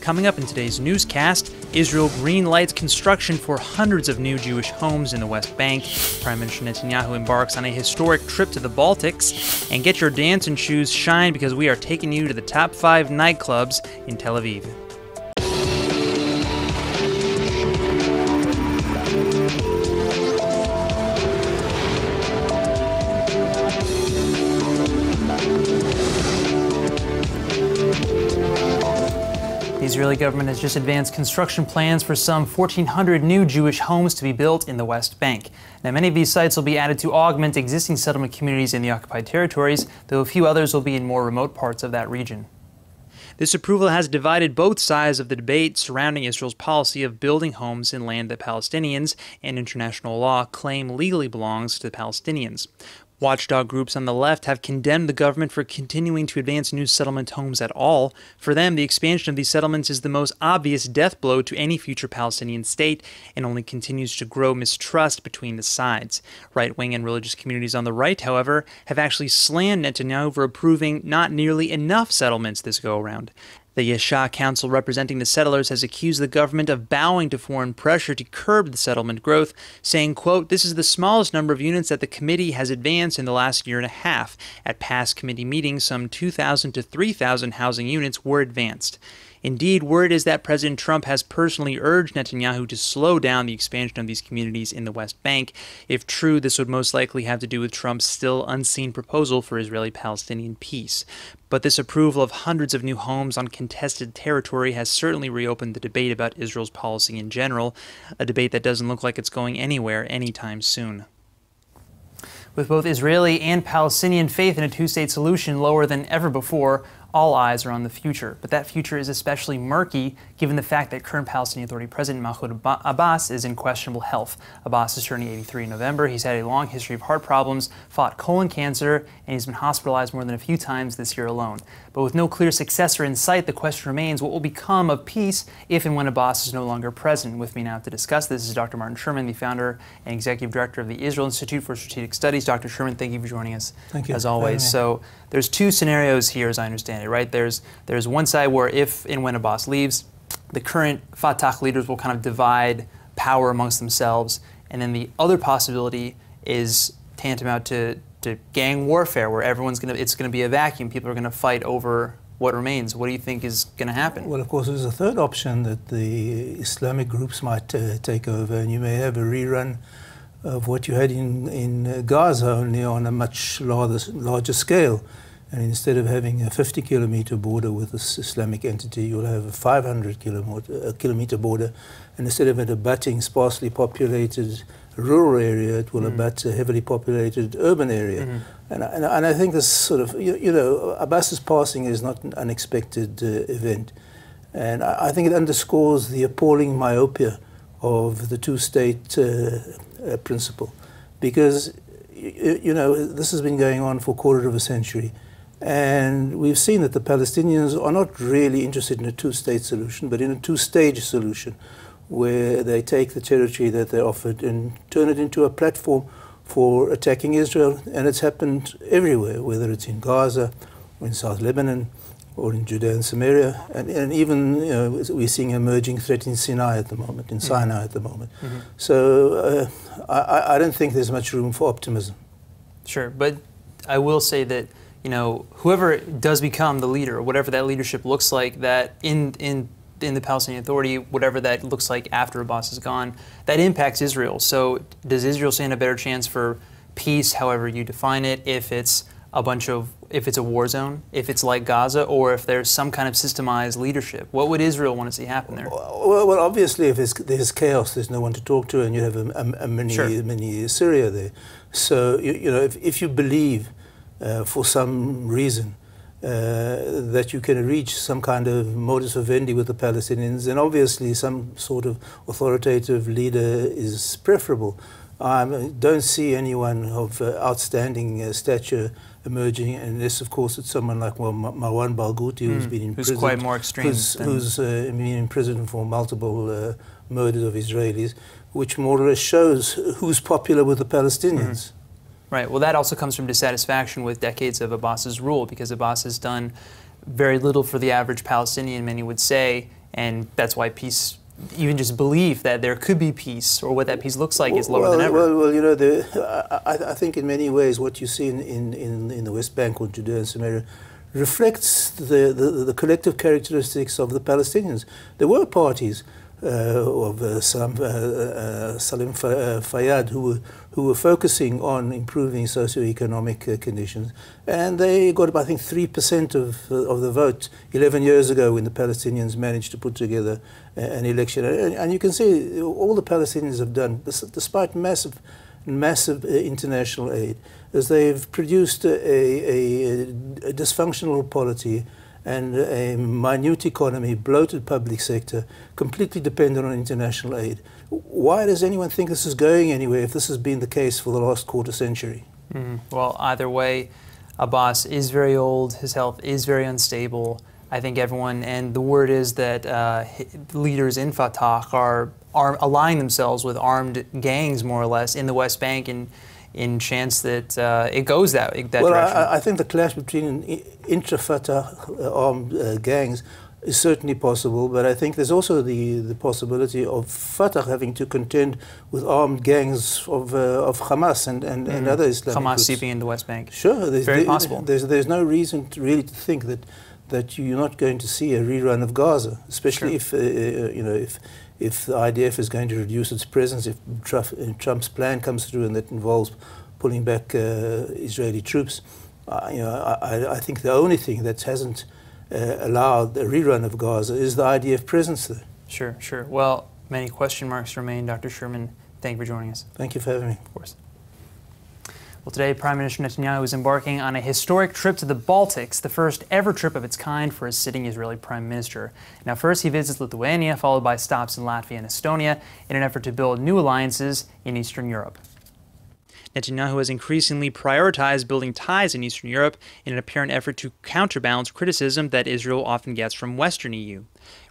Coming up in today's newscast, Israel green-lights construction for hundreds of new Jewish homes in the West Bank. Prime Minister Netanyahu embarks on a historic trip to the Baltics. And get your dancin shoes shined because we are taking you to the top 5 nightclubs in Tel Aviv. The Israeli government has just advanced construction plans for some 1,400 new Jewish homes to be built in the West Bank. Now, many of these sites will be added to augment existing settlement communities in the occupied territories, though a few others will be in more remote parts of that region. This approval has divided both sides of the debate surrounding Israel's policy of building homes in land that Palestinians and international law claim legally belongs to the Palestinians. Watchdog groups on the left have condemned the government for continuing to advance new settlement homes at all. For them, the expansion of these settlements is the most obvious death blow to any future Palestinian state and only continues to grow mistrust between the sides. Right-wing and religious communities on the right, however, have actually slammed Netanyahu for approving not nearly enough settlements this go-around. The Yesha Council representing the settlers has accused the government of bowing to foreign pressure to curb the settlement growth, saying, quote, "This is the smallest number of units that the committee has advanced in the last year and a half. At past committee meetings, some 2,000 to 3,000 housing units were advanced." Indeed, word is that President Trump has personally urged Netanyahu to slow down the expansion of these communities in the West Bank. If true, this would most likely have to do with Trump's still unseen proposal for Israeli-Palestinian peace. But this approval of hundreds of new homes on contested territory has certainly reopened the debate about Israel's policy in general, a debate that doesn't look like it's going anywhere anytime soon. With both Israeli and Palestinian faith in a two-state solution lower than ever before, all eyes are on the future. But that future is especially murky given the fact that current Palestinian Authority President Mahmoud Abbas is in questionable health. Abbas is turning 83 in November. He's had a long history of heart problems, fought colon cancer, and he's been hospitalized more than a few times this year alone. But with no clear successor in sight, the question remains what will become of peace if and when Abbas is no longer president. With me now to discuss this is Dr. Martin Sherman, the founder and executive director of the Israel Institute for Strategic Studies. Dr. Sherman, thank you for joining us. Thank you. As always. So there's two scenarios here, as I understand it, right? There's one side where if and when Abbas leaves, the current Fatah leaders will kind of divide power amongst themselves, and then the other possibility is tantamount to gang warfare, where it's gonna be a vacuum. People are gonna fight over what remains. What do you think is gonna happen? Well, of course, there's a third option that the Islamic groups might take over, and you may have a rerun of what you had in Gaza, only on a much larger scale. And instead of having a 50-kilometer border with this Islamic entity, you'll have a 500-kilometer border. And instead of it abutting sparsely populated rural area, it will abut a heavily populated urban area. And I think this sort of, Abbas's passing is not an unexpected event. And I think it underscores the appalling myopia of the two-state principle. Because, this has been going on for a quarter of a century. And we've seen that the Palestinians are not really interested in a two-state solution, but in a two-stage solution, where they take the territory that they're offered and turn it into a platform for attacking Israel. And it's happened everywhere, whether it's in Gaza, or in South Lebanon, or in Judea and Samaria. And even, we're seeing an emerging threat in Sinai at the moment, in Sinai at the moment. So I don't think there's much room for optimism. Sure, but I will say that whoever does become the leader, whatever that leadership looks like, that in the Palestinian Authority, whatever that looks like after Abbas is gone, that impacts Israel. So does Israel stand a better chance for peace, however you define it, if it's a war zone, if it's like Gaza, or if there's some kind of systemized leadership? What would Israel want to see happen there? Well, obviously, if there's chaos, there's no one to talk to, and you have a mini Syria there. So if you believe for some reason that you can reach some kind of modus vivendi with the Palestinians, then obviously some sort of authoritative leader is preferable. I don't see anyone of outstanding stature emerging, unless, of course, it's someone like Marwan Barghouti, who's been in prison. Who's quite more extreme. Who's been in prison for multiple murders of Israelis, which more or less shows who's popular with the Palestinians. Right. Well, that also comes from dissatisfaction with decades of Abbas's rule, because Abbas has done very little for the average Palestinian, many would say, and that's why peace, even just belief that there could be peace or what that peace looks like, is lower than ever. Well, you know, I think in many ways what you see in the West Bank or Judea and Samaria reflects the collective characteristics of the Palestinians. There were parties of Salim Fayyad who were focusing on improving socioeconomic conditions, and they got about, I think, 3% of the vote 11 years ago when the Palestinians managed to put together an election. And you can see all the Palestinians have done, despite massive international aid, is they've produced a dysfunctional polity and a minute economy, bloated public sector, completely dependent on international aid. Why does anyone think this is going anywhere if this has been the case for the last quarter century? Well, either way, Abbas is very old, his health is very unstable. I think everyone, and the word is that leaders in Fatah are aligning themselves with armed gangs, more or less, in the West Bank, and in chance that it goes that direction. Well, I think the clash between intra-Fatah armed gangs is certainly possible, but I think there's also the possibility of Fatah having to contend with armed gangs of Hamas and other Islamic Hamas groups. seeping in the West Bank. Sure, very possible. There's no reason to think that you're not going to see a rerun of Gaza, especially if the IDF is going to reduce its presence, if Trump's plan comes through and that involves pulling back Israeli troops. I think the only thing that hasn't allowed a rerun of Gaza is the IDF presence there. Sure. Well, many question marks remain. Dr. Sherman, thank you for joining us. Thank you for having me. Of course. Well, today, Prime Minister Netanyahu is embarking on a historic trip to the Baltics, the first ever trip of its kind for a sitting Israeli Prime Minister. Now, first he visits Lithuania, followed by stops in Latvia and Estonia, in an effort to build new alliances in Eastern Europe. Netanyahu has increasingly prioritized building ties in Eastern Europe in an apparent effort to counterbalance criticism that Israel often gets from Western EU.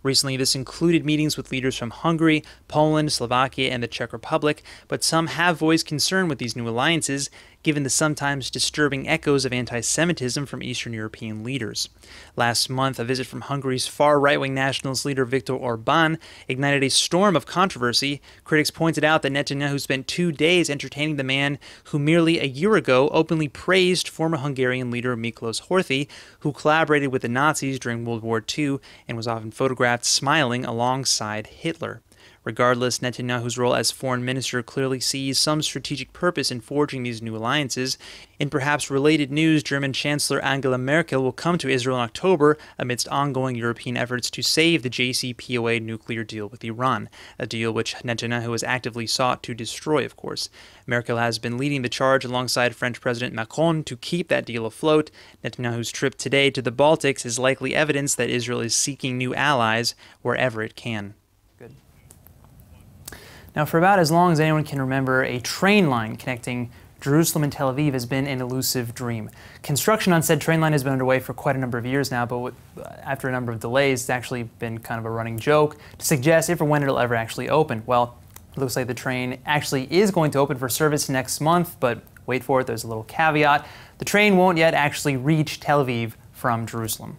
Recently, this included meetings with leaders from Hungary, Poland, Slovakia, and the Czech Republic, but some have voiced concern with these new alliances, given the sometimes disturbing echoes of anti-Semitism from Eastern European leaders. Last month, a visit from Hungary's far right-wing nationalist leader Viktor Orbán ignited a storm of controversy. Critics pointed out that Netanyahu spent 2 days entertaining the man who merely a year ago openly praised former Hungarian leader Miklos Horthy, who collaborated with the Nazis during World War II and was often photographed smiling alongside Hitler. Regardless, Netanyahu's role as foreign minister clearly sees some strategic purpose in forging these new alliances. In perhaps related news, German Chancellor Angela Merkel will come to Israel in October amidst ongoing European efforts to save the JCPOA nuclear deal with Iran, a deal which Netanyahu has actively sought to destroy, of course. Merkel has been leading the charge alongside French President Macron to keep that deal afloat. Netanyahu's trip today to the Baltics is likely evidence that Israel is seeking new allies wherever it can. Now, for about as long as anyone can remember, a train line connecting Jerusalem and Tel Aviv has been an elusive dream. Construction on said train line has been underway for quite a number of years now, but after a number of delays, it's actually been kind of a running joke to suggest if or when it'll ever actually open. Well, it looks like the train actually is going to open for service next month, but wait for it, there's a little caveat. The train won't yet actually reach Tel Aviv from Jerusalem.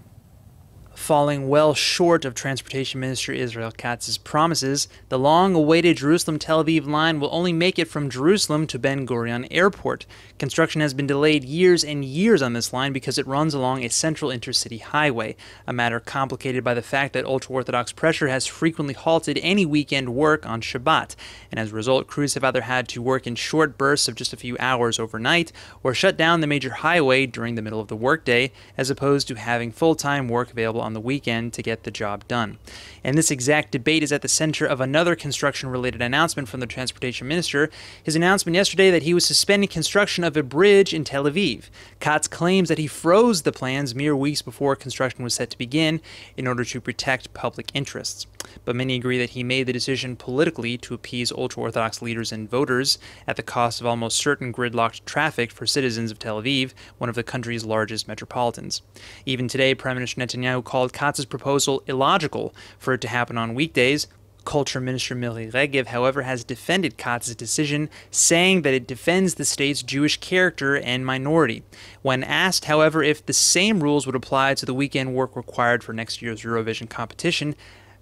Falling well short of Transportation Minister Israel Katz's promises, the long-awaited Jerusalem-Tel Aviv line will only make it from Jerusalem to Ben Gurion Airport. Construction has been delayed years and years on this line because it runs along a central intercity highway, a matter complicated by the fact that ultra-Orthodox pressure has frequently halted any weekend work on Shabbat, and as a result, crews have either had to work in short bursts of just a few hours overnight or shut down the major highway during the middle of the workday, as opposed to having full-time work available on the weekend to get the job done. And this exact debate is at the center of another construction-related announcement from the transportation minister, his announcement yesterday that he was suspending construction of a bridge in Tel Aviv. Katz claims that he froze the plans mere weeks before construction was set to begin in order to protect public interests. But many agree that he made the decision politically to appease ultra-Orthodox leaders and voters at the cost of almost certain gridlocked traffic for citizens of Tel Aviv, one of the country's largest metropolitans. Even today, Prime Minister Netanyahu called Katz's proposal illogical for it to happen on weekdays. Culture Minister Miri Regev, however, has defended Katz's decision, saying that it defends the state's Jewish character and minority. When asked, however, if the same rules would apply to the weekend work required for next year's Eurovision competition,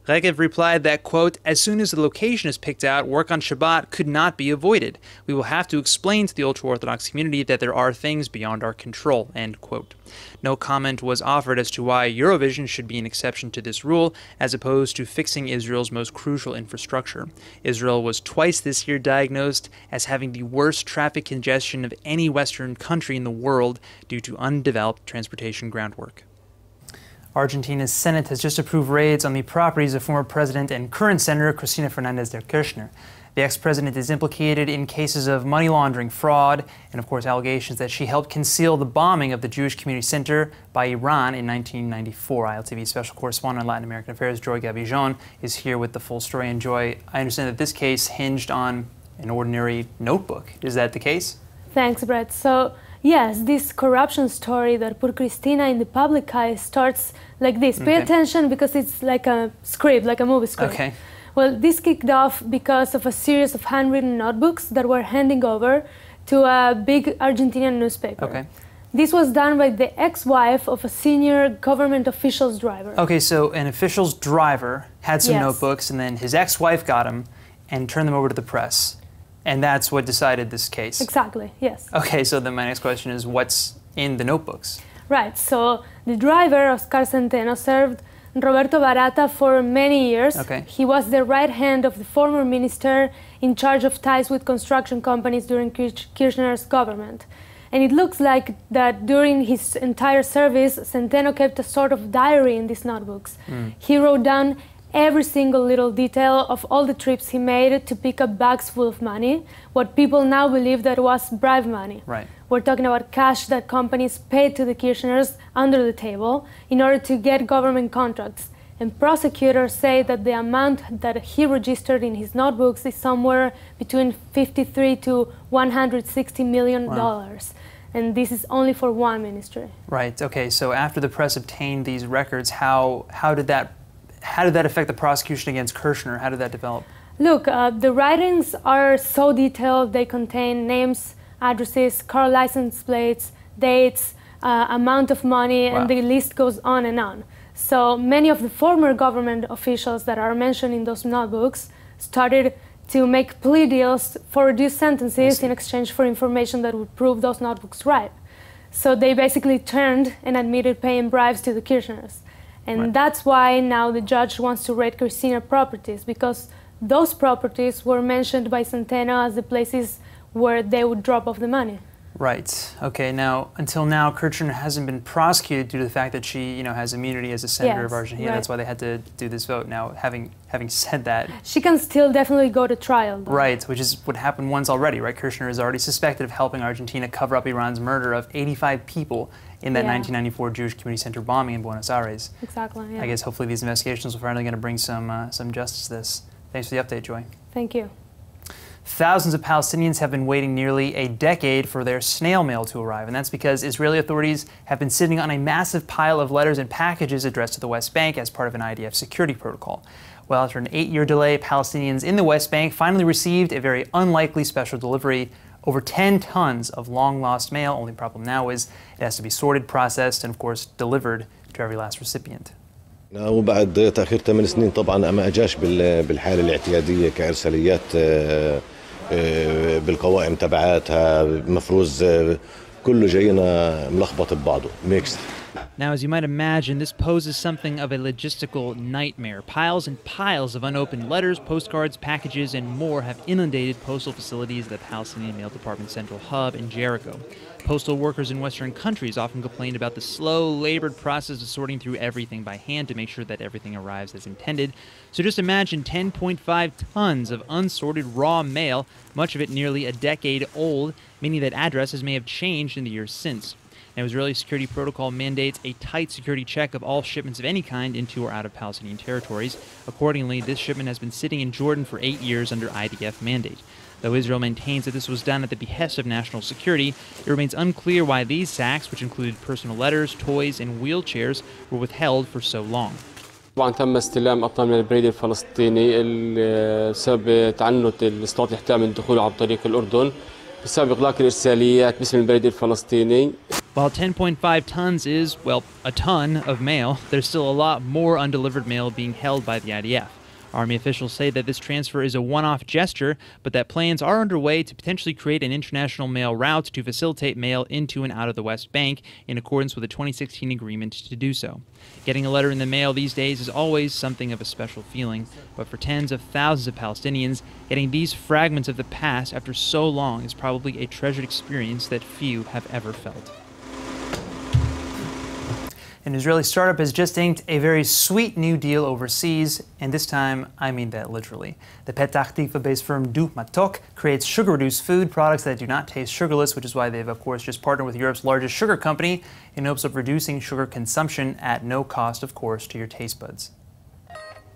Regev replied that, quote, as soon as the location is picked out, work on Shabbat could not be avoided. We will have to explain to the ultra-Orthodox community that there are things beyond our control, end quote. No comment was offered as to why Eurovision should be an exception to this rule, as opposed to fixing Israel's most crucial infrastructure. Israel was twice this year diagnosed as having the worst traffic congestion of any Western country in the world due to undeveloped transportation groundwork. Argentina's Senate has just approved raids on the properties of former President and current Senator Cristina Fernández de Kirchner. The ex-president is implicated in cases of money laundering, fraud, and of course allegations that she helped conceal the bombing of the Jewish Community Center by Iran in 1994. ILTV Special Correspondent on Latin American Affairs, Joy Gavijon, is here with the full story. And Joy, I understand that this case hinged on an ordinary notebook. Is that the case? Thanks, Brett. So, yes, this corruption story that put Cristina in the public eye starts like this. Pay attention because it's like a script, like a movie script. Okay. Well, this kicked off because of a series of handwritten notebooks that were handing over to a big Argentinian newspaper. Okay. This was done by the ex-wife of a senior government official's driver. Okay, so an official's driver had some notebooks, and then his ex-wife got them and turned them over to the press. And that's what decided this case. Exactly, yes. Okay, so then my next question is, what's in the notebooks? Right, so the driver, Oscar Centeno, served Roberto Barata for many years. Okay. He was the right hand of the former minister in charge of ties with construction companies during Kirchner's government. And it looks like that during his entire service, Centeno kept a sort of diary in these notebooks. He wrote down every single little detail of all the trips he made to pick up bags full of money, what people now believe that was bribe money. Right. We're talking about cash that companies paid to the Kirchners under the table in order to get government contracts. And prosecutors say that the amount that he registered in his notebooks is somewhere between $53 to $160 million. Wow. And this is only for one ministry. Right, okay, so after the press obtained these records, how did that affect the prosecution against Kirchner? How did that develop? Look, the writings are so detailed. They contain names, addresses, car license plates, dates, amount of money, and the list goes on and on. So many of the former government officials that are mentioned in those notebooks started to make plea deals for reduced sentences in exchange for information that would prove those notebooks right. So they basically turned and admitted paying bribes to the Kirchners. And that's why now the judge wants to raid Cristina properties, because those properties were mentioned by Centeno as the places where they would drop off the money. Right. Okay. Now, until now, Kirchner hasn't been prosecuted due to the fact that she, has immunity as a senator of Argentina. That's why they had to do this vote. Now, having said that, she can still definitely go to trial, though. Right, which is what happened once already. Right. Kirchner is already suspected of helping Argentina cover up Iran's murder of 85 people in that 1994 Jewish Community Center bombing in Buenos Aires. Exactly. Yeah. I guess hopefully these investigations are finally going to bring some justice to this. Thanks for the update, Joy. Thank you. Thousands of Palestinians have been waiting nearly a decade for their snail mail to arrive, and that's because Israeli authorities have been sitting on a massive pile of letters and packages addressed to the West Bank as part of an IDF security protocol. Well, after an 8-year delay, Palestinians in the West Bank finally received a very unlikely special delivery, over 10 tons of long-lost mail. Only problem now is it has to be sorted, processed, and of course delivered to every last recipient. وبعد تأخير 8 سنين طبعا ما أجاش بالحالة الاعتيادية كإرساليات بالقوائم تبعاتها مفروض كله جاينا ملخبط ببعضه mixed. Now, as you might imagine, this poses something of a logistical nightmare. Piles and piles of unopened letters, postcards, packages, and more have inundated postal facilities at the Palestinian Mail Department Central Hub in Jericho. Postal workers in Western countries often complained about the slow, labored process of sorting through everything by hand to make sure that everything arrives as intended. So just imagine 10.5 tons of unsorted raw mail, much of it nearly a decade old, meaning that addresses may have changed in the years since. Now, Israeli security protocol mandates a tight security check of all shipments of any kind into or out of Palestinian territories. Accordingly, this shipment has been sitting in Jordan for 8 years under IDF mandate. Though Israel maintains that this was done at the behest of national security, it remains unclear why these sacks, which included personal letters, toys, and wheelchairs, were withheld for so long. طبعا تم استلام أبطال من البريد الفلسطيني بسبب تعنت الاستطلاع من الدخول عن طريق الأردن بسبب إغلاق الإرساليات باسم البريد الفلسطيني. While 10.5 tons is, well, a ton of mail, there's still a lot more undelivered mail being held by the IDF. Army officials say that this transfer is a one-off gesture, but that plans are underway to potentially create an international mail route to facilitate mail into and out of the West Bank in accordance with the 2016 agreement to do so. Getting a letter in the mail these days is always something of a special feeling, but for tens of thousands of Palestinians, getting these fragments of the past after so long is probably a treasured experience that few have ever felt. An Israeli startup has just inked a very sweet new deal overseas, and this time, I mean that literally. The Petah Tikva-based firm Du Matok creates sugar-reduced food products that do not taste sugarless, which is why they've, of course, just partnered with Europe's largest sugar company in hopes of reducing sugar consumption at no cost, of course, to your taste buds.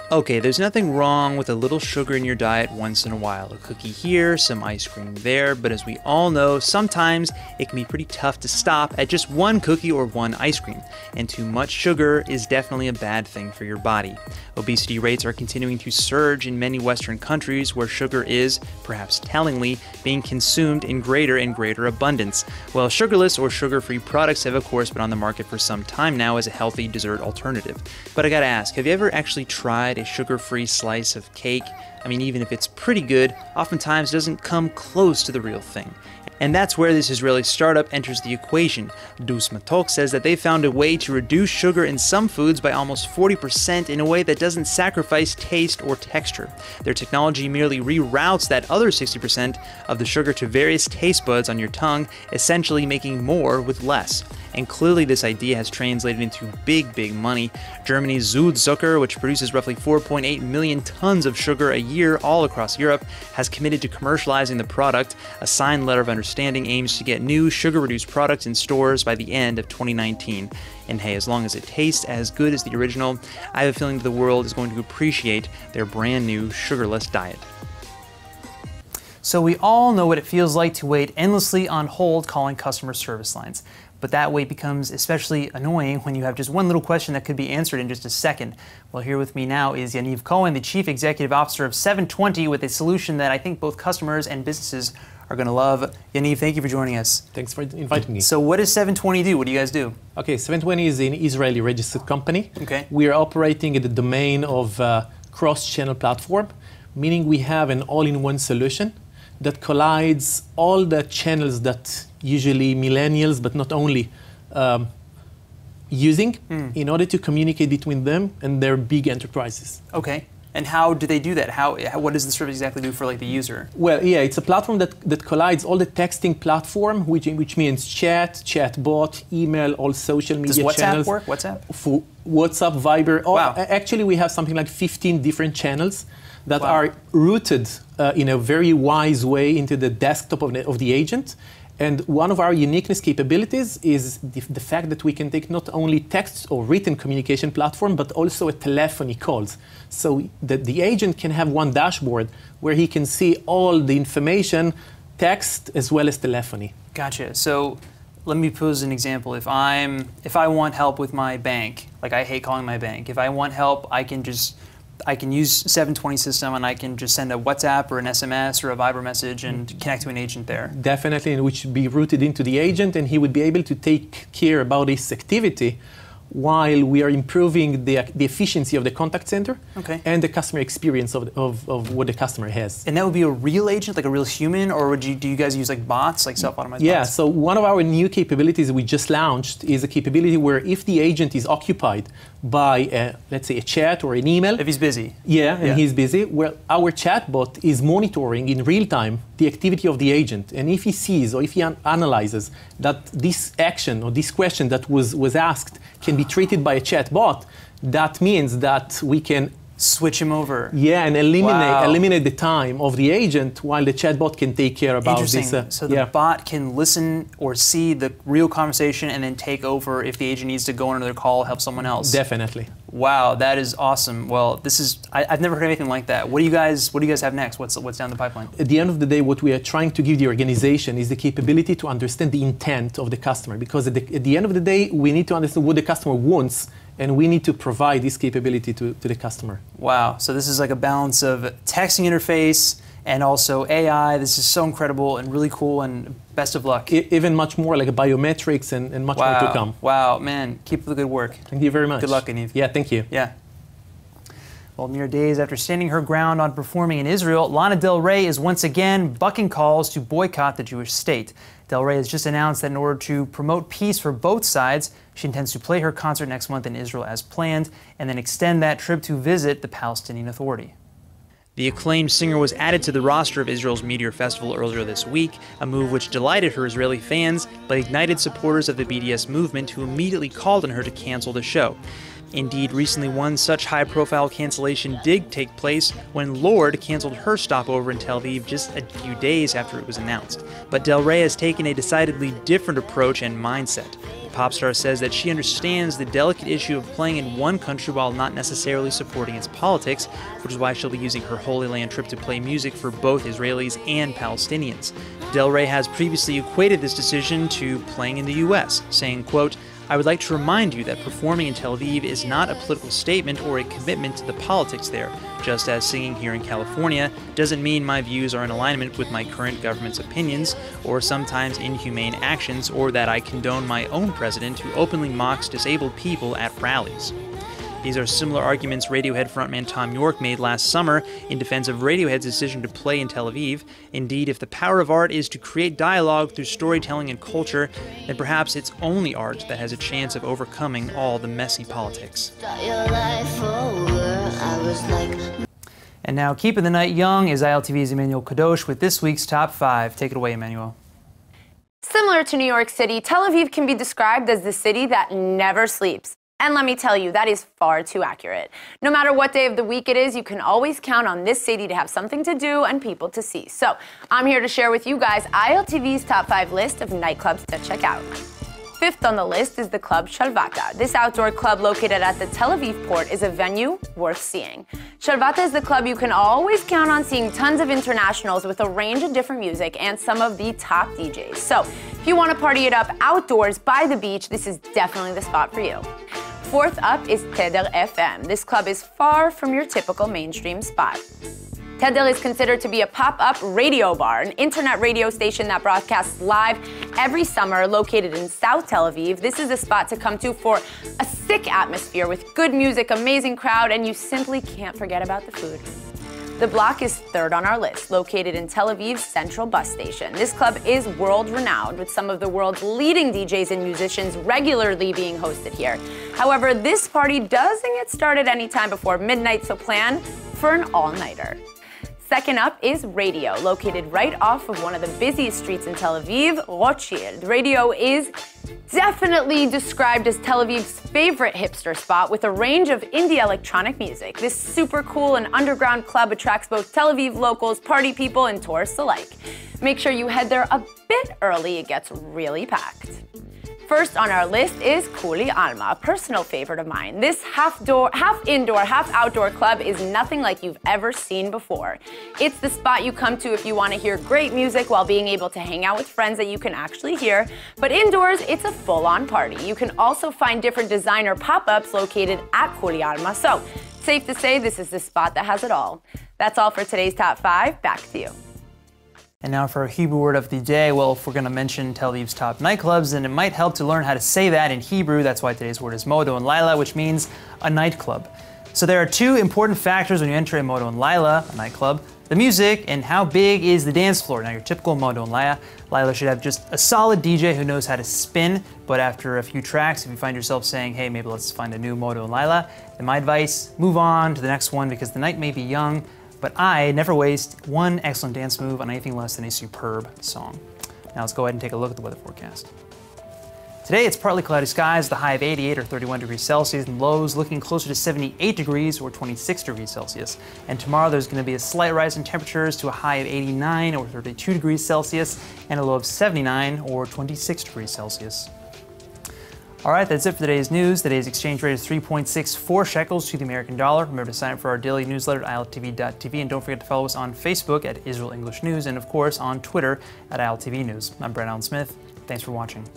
Okay, there's nothing wrong with a little sugar in your diet once in a while. A cookie here, some ice cream there, but as we all know, sometimes it can be pretty tough to stop at just one cookie or one ice cream. And too much sugar is definitely a bad thing for your body. Obesity rates are continuing to surge in many Western countries where sugar is, perhaps tellingly, being consumed in greater and greater abundance. Well, sugarless or sugar-free products have of course been on the market for some time now as a healthy dessert alternative. But I gotta ask, have you ever actually tried a sugar-free slice of cake? I mean, even if it's pretty good, oftentimes it doesn't come close to the real thing. And that's where this Israeli startup enters the equation. Du Matok says that they found a way to reduce sugar in some foods by almost 40% in a way that doesn't sacrifice taste or texture. Their technology merely reroutes that other 60% of the sugar to various taste buds on your tongue, essentially making more with less. And clearly this idea has translated into big money. Germany's Zucker, which produces roughly 4.8 million tons of sugar a year all across Europe, has committed to commercializing the product. A signed letter of understanding aims to get new sugar-reduced products in stores by the end of 2019. And hey, as long as it tastes as good as the original, I have a feeling that the world is going to appreciate their brand new sugarless diet. So we all know what it feels like to wait endlessly on hold calling customer service lines. But that wait becomes especially annoying when you have just one little question that could be answered in just a second. Well, here with me now is Yaniv Cohen, the Chief Executive Officer of 720, with a solution that I think both customers and businesses are going to love. Yaniv, thank you for joining us. Thanks for inviting me. So what does 720 do? What do you guys do? Okay, 720 is an Israeli registered company. Okay. We are operating in the domain of cross-channel platform, meaning we have an all-in-one solution that collides all the channels that usually millennials, but not only, using in order to communicate between them and their big enterprises. Okay. And how do they do that? What does the service exactly do for like the user? Well, yeah, it's a platform that collides all the texting platform, which means chat bot, email, all social media channels. Does WhatsApp work? WhatsApp? For WhatsApp, Viber. Wow. Actually, we have something like 15 different channels that are routed in a very wise way into the desktop of the agent. And one of our uniqueness capabilities is the fact that we can take not only text or written communication platform, but also a telephony calls. So that the agent can have one dashboard where he can see all the information, text as well as telephony. Gotcha. So let me pose an example. If I want help with my bank, like I hate calling my bank. If I want help, I can use 720 system and I can just send a WhatsApp or an SMS or a Viber message and connect to an agent there. Definitely, and which would be routed into the agent, and he would be able to take care about his activity while we are improving the efficiency of the contact center and the customer experience of what the customer has. And that would be a real agent, like a real human, or do you guys use like bots, like self-automized bots? So one of our new capabilities we just launched is a capability where if the agent is occupied by, let's say, a chat or an email. If he's busy. And he's busy, well, our chatbot is monitoring in real time the activity of the agent. And if he sees or if he analyzes that this action or this question that was asked can be treated by a chatbot, that means that we can switch him over. And eliminate the time of the agent while the chatbot can take care about this. So the bot can listen or see the real conversation and then take over if the agent needs to go on another call, help someone else. Definitely. Wow, that is awesome. Well, I've never heard anything like that. What do you guys have next? What's down the pipeline? At the end of the day, what we are trying to give the organization is the capability to understand the intent of the customer, because at the end of the day, we need to understand what the customer wants, and we need to provide this capability to the customer. Wow, so this is like a balance of texting interface and also AI. This is so incredible and really cool, and best of luck. Even much more, like biometrics and much more to come. Wow, man, keep up the good work. Thank you very much. Good luck, Aniv. Yeah, thank you. Yeah. Well, mere days after standing her ground on performing in Israel, Lana Del Rey is once again bucking calls to boycott the Jewish state. Del Rey has just announced that in order to promote peace for both sides, she intends to play her concert next month in Israel as planned, and then extend that trip to visit the Palestinian Authority. The acclaimed singer was added to the roster of Israel's Meteor Festival earlier this week, a move which delighted her Israeli fans, but ignited supporters of the BDS movement who immediately called on her to cancel the show. Indeed, recently one such high-profile cancellation did take place when Lorde canceled her stopover in Tel Aviv just a few days after it was announced. But Del Rey has taken a decidedly different approach and mindset. The pop star says that she understands the delicate issue of playing in one country while not necessarily supporting its politics, which is why she'll be using her Holy Land trip to play music for both Israelis and Palestinians. Del Rey has previously equated this decision to playing in the U.S., saying, quote, "I would like to remind you that performing in Tel Aviv is not a political statement or a commitment to the politics there, just as singing here in California doesn't mean my views are in alignment with my current government's opinions or sometimes inhumane actions, or that I condone my own president who openly mocks disabled people at rallies." These are similar arguments Radiohead frontman Tom York made last summer in defense of Radiohead's decision to play in Tel Aviv. Indeed, if the power of art is to create dialogue through storytelling and culture, then perhaps it's only art that has a chance of overcoming all the messy politics. And now, keeping the night young is ILTV's Emmanuel Kadosh with this week's Top 5. Take it away, Emmanuel. Similar to New York City, Tel Aviv can be described as the city that never sleeps. And let me tell you, that is far too accurate. No matter what day of the week it is, you can always count on this city to have something to do and people to see. So I'm here to share with you guys ILTV's top 5 list of nightclubs to check out. Fifth on the list is the club Shalvata. This outdoor club located at the Tel Aviv port is a venue worth seeing. Shalvata is the club you can always count on seeing tons of internationals with a range of different music and some of the top DJs. So if you want to party it up outdoors by the beach, this is definitely the spot for you. Fourth up is Teder FM. This club is far from your typical mainstream spot. Teder is considered to be a pop-up radio bar, an internet radio station that broadcasts live every summer located in South Tel Aviv. This is a spot to come to for a sick atmosphere with good music, amazing crowd, and you simply can't forget about the food. The block is third on our list, located in Tel Aviv's central bus station. This club is world-renowned, with some of the world's leading DJs and musicians regularly being hosted here. However, this party doesn't get started anytime before midnight, so plan for an all-nighter. Second up is Radio, located right off of one of the busiest streets in Tel Aviv, Rothschild. Radio is definitely described as Tel Aviv's favorite hipster spot with a range of indie electronic music. This super cool and underground club attracts both Tel Aviv locals, party people, and tourists alike. Make sure you head there a bit early, it gets really packed. First on our list is Kuli Alma, a personal favorite of mine. This half indoor, half outdoor club is nothing like you've ever seen before. It's the spot you come to if you want to hear great music while being able to hang out with friends that you can actually hear. But indoors, it's a full-on party. You can also find different designer pop-ups located at Kuli Alma. So, safe to say this is the spot that has it all. That's all for today's Top 5. Back to you. And now for our Hebrew word of the day. Well, if we're going to mention Tel Aviv's top nightclubs, then it might help to learn how to say that in Hebrew. That's why today's word is Modo and Laila, which means a nightclub. So there are two important factors when you enter a Modo and Laila, a nightclub: the music and how big is the dance floor. Now, your typical Modo and Laila should have just a solid DJ who knows how to spin, but after a few tracks, if you find yourself saying, hey, maybe let's find a new Modo and Laila, then my advice, move on to the next one because the night may be young, but I never waste one excellent dance move on anything less than a superb song. Now let's go ahead and take a look at the weather forecast. Today it's partly cloudy skies, the high of 88 or 31 degrees Celsius, and lows looking closer to 78 degrees or 26 degrees Celsius. And tomorrow there's going to be a slight rise in temperatures to a high of 89 or 32 degrees Celsius and a low of 79 or 26 degrees Celsius. All right, that's it for today's news. Today's exchange rate is 3.64 shekels to the American dollar. Remember to sign up for our daily newsletter at iltv.tv, and don't forget to follow us on Facebook at Israel English News, and of course on Twitter at ILTV News. I'm Brent Allen Smith. Thanks for watching.